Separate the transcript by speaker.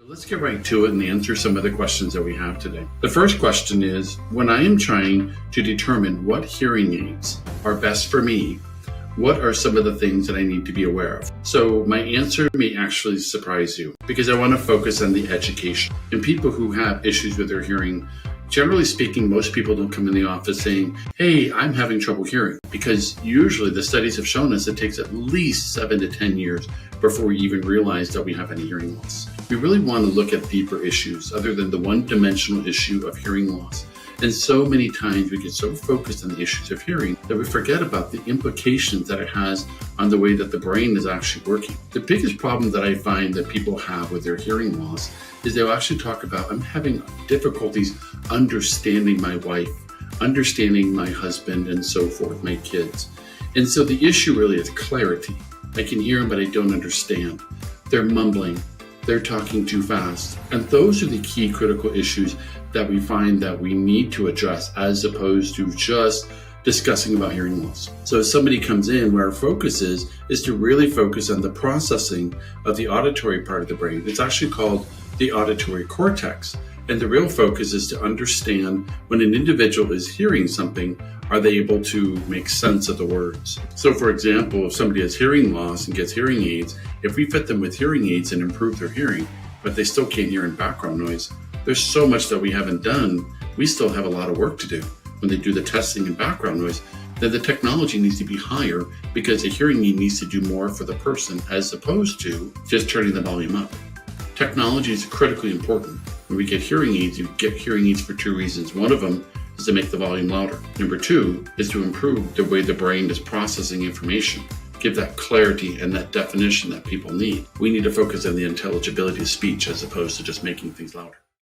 Speaker 1: Let's get right to it and answer some of the questions that we have today. The first question is, when I am trying to determine what hearing aids are best for me, what are some of the things that I need to be aware of? So my answer may actually surprise you because I want to focus on the education. And people who have issues with their hearing, generally speaking, most people don't come in the office saying, hey, I'm having trouble hearing, because usually the studies have shown us it takes at least 7 to 10 years before we even realize that we have any hearing loss. We really want to look at deeper issues other than the one-dimensional issue of hearing loss. And so many times we get so focused on the issues of hearing that we forget about the implications that it has on the way that the brain is actually working. The biggest problem that I find that people have with their hearing loss is they'll actually talk about, I'm having difficulties understanding my wife, understanding my husband, and so forth, my kids. And so the issue really is clarity. I can hear them, but I don't understand. They're mumbling. They're talking too fast. And those are the key critical issues that we find that we need to address as opposed to just discussing about hearing loss. So if somebody comes in, where our focus is to really focus on the processing of the auditory part of the brain. It's actually called the auditory cortex. And the real focus is to understand when an individual is hearing something, are they able to make sense of the words? So for example, if somebody has hearing loss and gets hearing aids, if we fit them with hearing aids and improve their hearing, but they still can't hear in background noise, there's so much that we haven't done. We still have a lot of work to do. When they do the testing in background noise, then the technology needs to be higher because a hearing aid needs to do more for the person as opposed to just turning the volume up. Technology is critically important. When we get hearing aids, you get hearing aids for two reasons. One of them is to make the volume louder. Number two is to improve the way the brain is processing information, give that clarity and that definition that people need. We need to focus on the intelligibility of speech as opposed to just making things louder.